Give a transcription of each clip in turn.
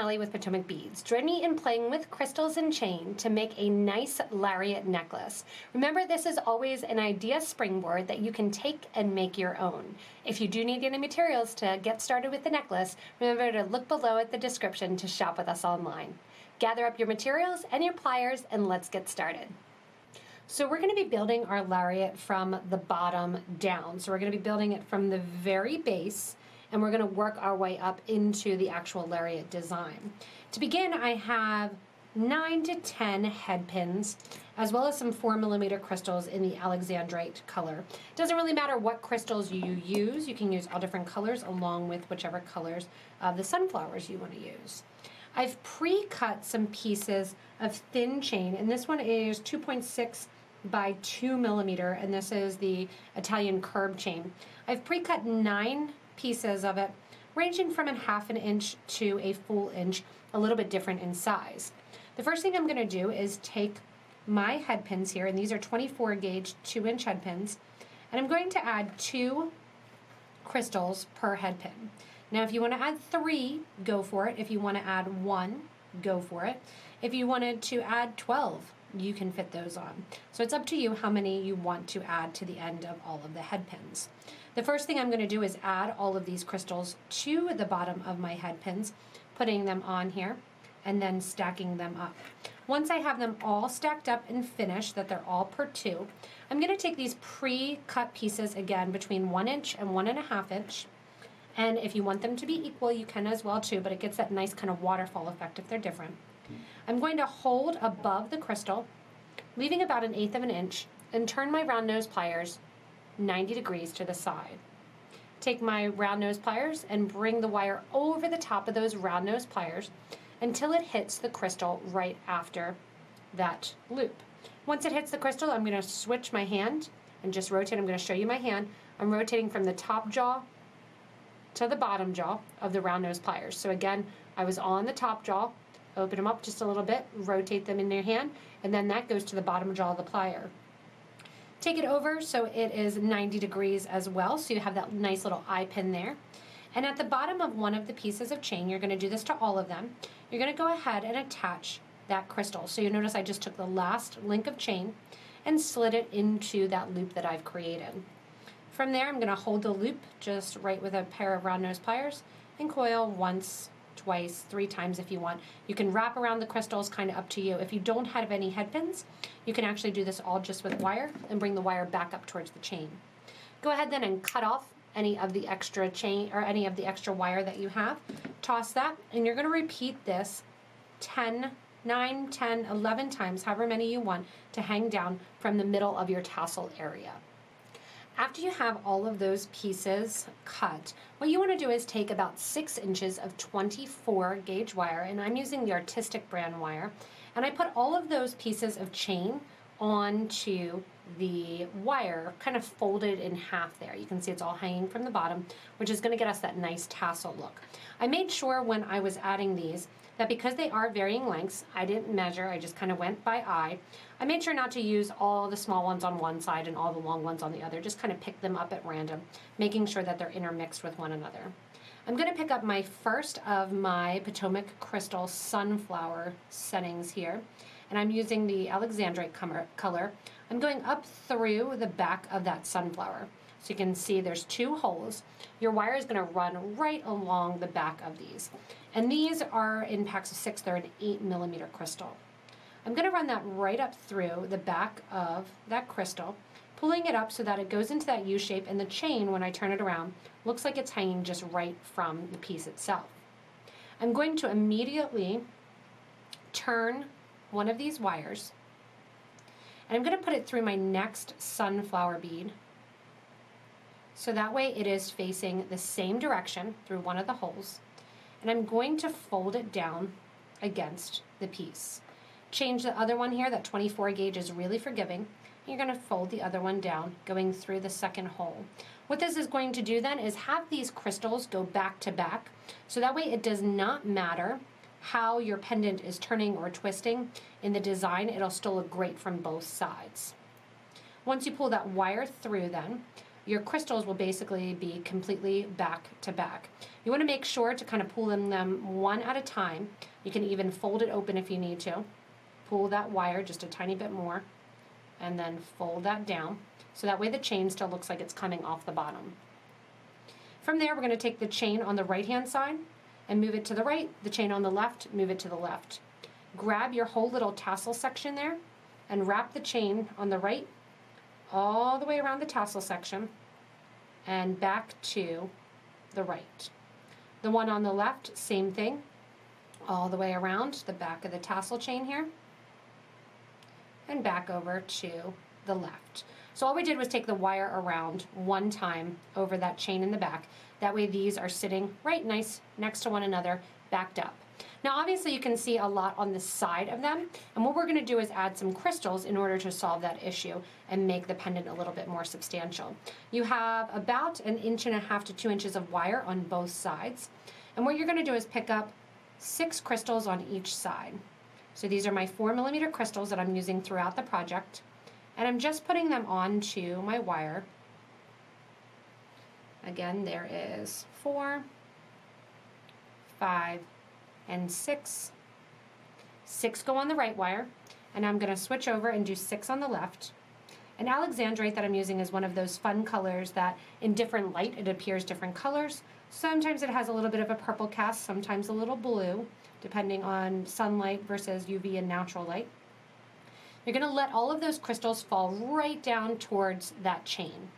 Allie with Potomac Beads. Join me in playing with crystals and chain to make a nice lariat necklace. Remember, this is always an idea springboard that you can take and make your own. If you do need any materials to get started with the necklace, remember to look below at the description to shop with us online. Gather up your materials and your pliers and let's get started. So we're going to be building our lariat from the bottom down. So we're going to be building it from the very base, and we're going to work our way up into the actual lariat design. To begin, I have 9 to 10 head pins, as well as some 4mm crystals in the Alexandrite color. It doesn't really matter what crystals you use. You can use all different colors along with whichever colors of the sunflowers you want to use. I've pre-cut some pieces of thin chain, and this one is 2.6 by 2mm, and this is the Italian curb chain. I've pre-cut 9 pieces of it, ranging from a ½ inch to a full inch, a little bit different in size. The first thing I'm going to do is take my head pins here, and these are 24 gauge 2-inch head pins, and I'm going to add 2 crystals per head pin. Now if you want to add 3, go for it. If you want to add 1, go for it. If you wanted to add 12, you can fit those on. So it's up to you how many you want to add to the end of all of the head pins. The first thing I'm going to do is add all of these crystals to the bottom of my head pins, putting them on here and then stacking them up. Once I have them all stacked up and finished, that they're all per 2, I'm going to take these pre-cut pieces again between 1 inch and 1.5 inch. And if you want them to be equal, you can as well too, but it gets that nice kind of waterfall effect if they're different. I'm going to hold above the crystal, leaving about 1/8 of an inch, and turn my round nose pliers 90 degrees to the side. Take my round nose pliers and bring the wire over the top of those round nose pliers until it hits the crystal right after that loop. Once it hits the crystal, I'm going to switch my hand and just rotate. I'm going to show you my hand. I'm rotating from the top jaw to the bottom jaw of the round nose pliers. So again, I was on the top jaw, open them up just a little bit, rotate them in your hand, and then that goes to the bottom jaw of the plier. Take it over so it is 90 degrees as well, so you have that nice little eye pin there. And at the bottom of one of the pieces of chain, you're going to do this to all of them, you're going to go ahead and attach that crystal. So you notice I just took the last link of chain and slid it into that loop that I've created. From there, I'm going to hold the loop just right with a pair of round nose pliers and coil once, twice, 3 times if you want. You can wrap around the crystals, kind of up to you. If you don't have any head pins, you can actually do this all just with wire and bring the wire back up towards the chain. Go ahead then and cut off any of the extra chain or any of the extra wire that you have. Toss that, and you're going to repeat this 9, 10, 11 times, however many you want, to hang down from the middle of your tassel area. After you have all of those pieces cut, what you want to do is take about 6 inches of 24 gauge wire, and I'm using the Artistic brand wire, and I put all of those pieces of chain onto the wire, kind of folded in half there. You can see it's all hanging from the bottom, which is going to get us that nice tassel look. I made sure when I was adding these that because they are varying lengths, I didn't measure, I just kind of went by eye. I made sure not to use all the small ones on one side and all the long ones on the other, just kind of pick them up at random, making sure that they're intermixed with one another. I'm going to pick up my first of my Potomac Crystal Sunflower settings here, and I'm using the Alexandrite color. I'm going up through the back of that sunflower. So you can see there's 2 holes. Your wire is going to run right along the back of these. And these are in packs of 6/3 and 8mm crystal. I'm going to run that right up through the back of that crystal, pulling it up so that it goes into that U shape, and the chain, when I turn it around, looks like it's hanging just right from the piece itself. I'm going to immediately turn one of these wires, and I'm going to put it through my next sunflower bead, so that way it is facing the same direction through one of the holes, and I'm going to fold it down against the piece. Change the other one here, that 24 gauge is really forgiving. You're going to fold the other one down, going through the second hole. What this is going to do then is have these crystals go back to back, so that way it does not matter how your pendant is turning or twisting in the design, it'll still look great from both sides. Once you pull that wire through then, your crystals will basically be completely back to back. You want to make sure to kind of pull them one at a time. You can even fold it open if you need to. Pull that wire just a tiny bit more and then fold that down. So that way the chain still looks like it's coming off the bottom. From there, we're going to take the chain on the right-hand side and move it to the right, the chain on the left, move it to the left. Grab your whole little tassel section there and wrap the chain on the right all the way around the tassel section and back to the right. The one on the left, same thing, all the way around the back of the tassel chain here and back over to the left. So all we did was take the wire around one time over that chain in the back. That way these are sitting right nice next to one another, backed up. Now obviously you can see a lot on the side of them, and what we're going to do is add some crystals in order to solve that issue and make the pendant a little bit more substantial. You have about 1.5 inches to 2 inches of wire on both sides, and what you're going to do is pick up 6 crystals on each side. So these are my 4mm crystals that I'm using throughout the project, and I'm just putting them onto my wire. Again, there is 4, 5, and 6. 6 go on the right wire, and I'm going to switch over and do 6 on the left. And Alexandrite that I'm using is one of those fun colors that in different light it appears different colors. Sometimes it has a little bit of a purple cast, sometimes a little blue, depending on sunlight versus UV and natural light. You're going to let all of those crystals fall right down towards that chain.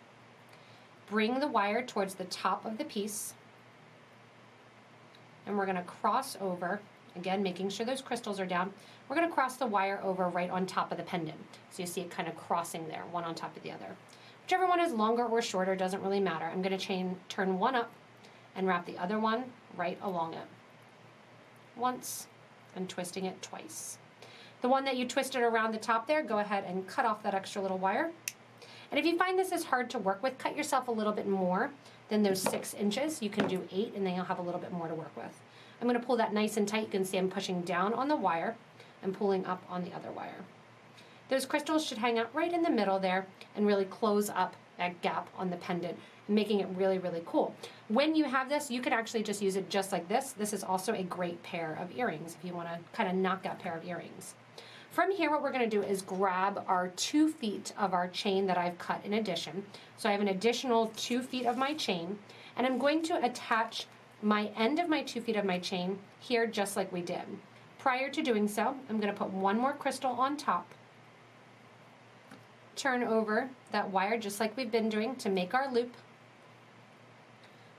Bring the wire towards the top of the piece, and we're going to cross over, again making sure those crystals are down. We're going to cross the wire over right on top of the pendant. So you see it kind of crossing there, one on top of the other. Whichever one is longer or shorter doesn't really matter. I'm going to turn one up and wrap the other one right along it. Once, and twisting it twice. The one that you twisted around the top there, go ahead and cut off that extra little wire. And if you find this is hard to work with, cut yourself a little bit more than those 6 inches. You can do 8, and then you'll have a little bit more to work with. I'm going to pull that nice and tight. You can see I'm pushing down on the wire and pulling up on the other wire. Those crystals should hang out right in the middle there and really close up that gap on the pendant, making it really, really cool. When you have this, you can actually just use it just like this. This is also a great pair of earrings if you want to kind of knock out pair of earrings. From here, what we're going to do is grab our 2 feet of our chain that I've cut in addition. So I have an additional 2 feet of my chain, and I'm going to attach my end of my 2 feet of my chain here just like we did. Prior to doing so, I'm going to put one more crystal on top, turn over that wire just like we've been doing to make our loop,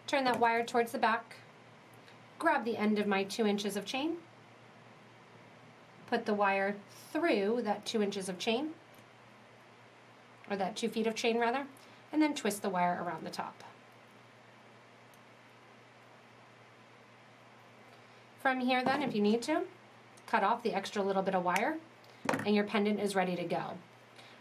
turn that wire towards the back, grab the end of my 2 inches of chain, put the wire through that 2 inches of chain, or that 2 feet of chain rather, and then twist the wire around the top. From here then, if you need to, cut off the extra little bit of wire, and your pendant is ready to go.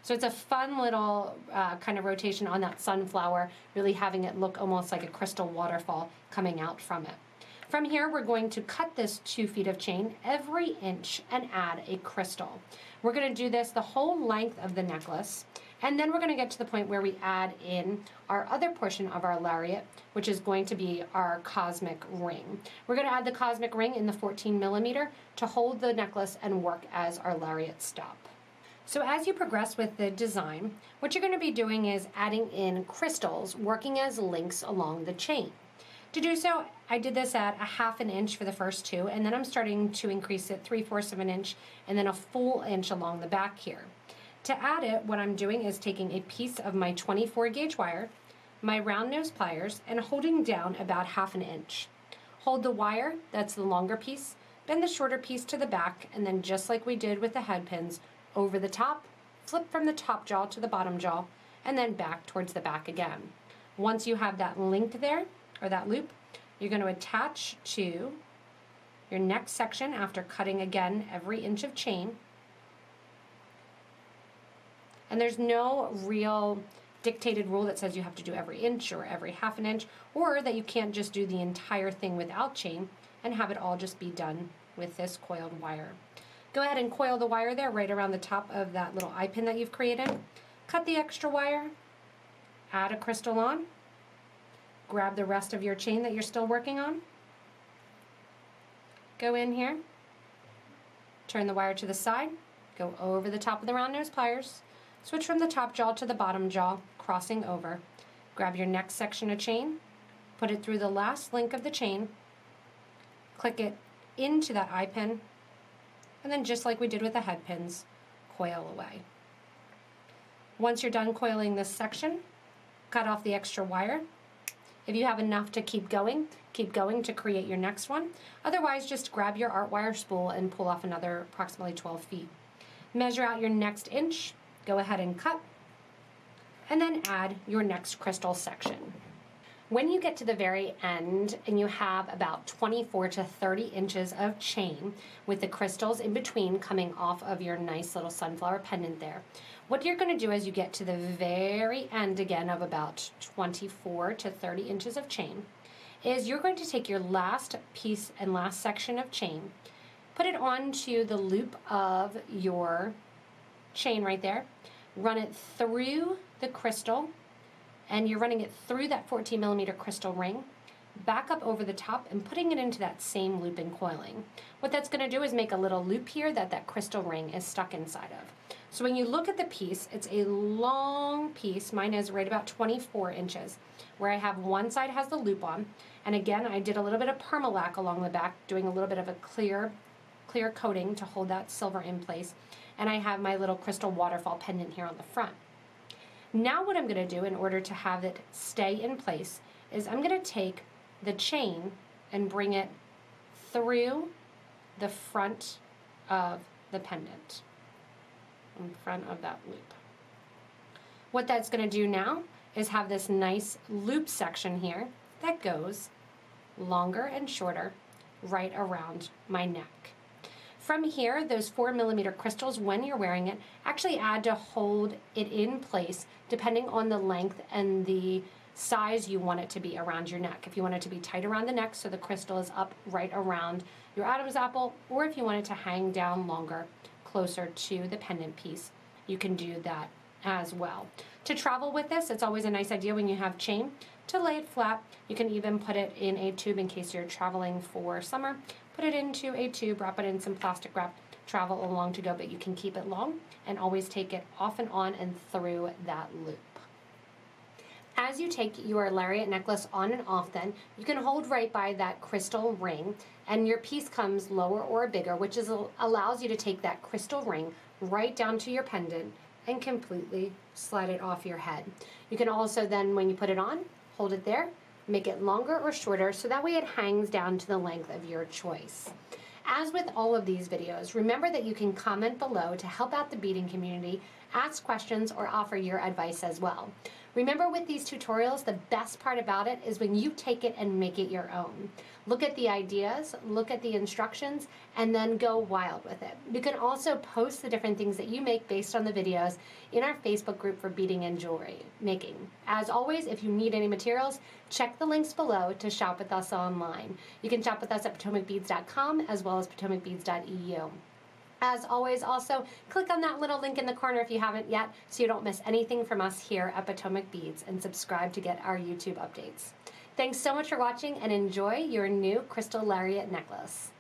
So it's a fun little kind of rotation on that sunflower, really having it look almost like a crystal waterfall coming out from it. From here, we're going to cut this 2 feet of chain every inch and add a crystal. We're going to do this the whole length of the necklace, and then we're going to get to the point where we add in our other portion of our lariat, which is going to be our cosmic ring. We're going to add the cosmic ring in the 14mm to hold the necklace and work as our lariat stop. So as you progress with the design, what you're going to be doing is adding in crystals working as links along the chain. To do so, I did this at 1/2 inch for the first 2, and then I'm starting to increase it 3/4 of an inch and then a full inch along the back here. To add it, what I'm doing is taking a piece of my 24 gauge wire, my round nose pliers, and holding down about 1/2 inch. Hold the wire, that's the longer piece, bend the shorter piece to the back, and then just like we did with the head pins, over the top, flip from the top jaw to the bottom jaw, and then back towards the back again. Once you have that linked there, or that loop, you're going to attach to your next section after cutting again every inch of chain. And there's no real dictated rule that says you have to do every inch or every 1/2 inch, or that you can't just do the entire thing without chain and have it all just be done with this coiled wire. Go ahead and coil the wire there right around the top of that little eye pin that you've created. Cut the extra wire add a crystal on, grab the rest of your chain that you're still working on, go in here, turn the wire to the side, go over the top of the round nose pliers, switch from the top jaw to the bottom jaw, crossing over, grab your next section of chain, put it through the last link of the chain, click it into that eye pin, and then just like we did with the head pins, coil away. Once you're done coiling this section, cut off the extra wire. If you have enough to keep going to create your next one. Otherwise, just grab your Artwire spool and pull off another approximately 12 feet. Measure out your next inch, go ahead and cut, and then add your next crystal section. When you get to the very end and you have about 24 to 30 inches of chain with the crystals in between coming off of your nice little sunflower pendant there, what you're going to do as you get to the very end again of about 24 to 30 inches of chain is you're going to take your last piece and last section of chain, put it onto the loop of your chain right there, run it through the crystal, and you're running it through that 14 millimeter crystal ring, back up over the top and putting it into that same loop and coiling. What that's going to do is make a little loop here that crystal ring is stuck inside of. So when you look at the piece, it's a long piece. Mine is right about 24 inches, where I have one side has the loop on, and again, I did a little bit of permalac along the back, doing a little bit of a clear coating to hold that silver in place, and I have my little crystal waterfall pendant here on the front. Now what I'm going to do in order to have it stay in place is I'm going to take the chain and bring it through the front of the pendant, in front of that loop. What that's going to do now is have this nice loop section here that goes longer and shorter right around my neck. From here, those 4 millimeter crystals, when you're wearing it, actually add to hold it in place depending on the length and the size you want it to be around your neck. If you want it to be tight around the neck so the crystal is up right around your Adam's apple, or if you want it to hang down longer, closer to the pendant piece, you can do that as well. To travel with this, it's always a nice idea when you have chain to lay it flat. You can even put it in a tube in case you're traveling for summer. Put it into a tube, wrap it in some plastic wrap, travel along to go, but you can keep it long and always take it off and on and through that loop. As you take your lariat necklace on and off then, you can hold right by that crystal ring and your piece comes lower or bigger, which allows you to take that crystal ring right down to your pendant and completely slide it off your head. You can also then, when you put it on, hold it there, make it longer or shorter so that way it hangs down to the length of your choice. As with all of these videos, remember that you can comment below to help out the beading community, ask questions, or offer your advice as well. Remember, with these tutorials, the best part about it is when you take it and make it your own. Look at the ideas, look at the instructions, and then go wild with it. You can also post the different things that you make based on the videos in our Facebook group for beading and jewelry making. As always, if you need any materials, check the links below to shop with us online. You can shop with us at PotomacBeads.com as well as PotomacBeads.eu. As always, also, click on that little link in the corner if you haven't yet so you don't miss anything from us here at Potomac Beads, and subscribe to get our YouTube updates. Thanks so much for watching and enjoy your new Crystal Lariat necklace.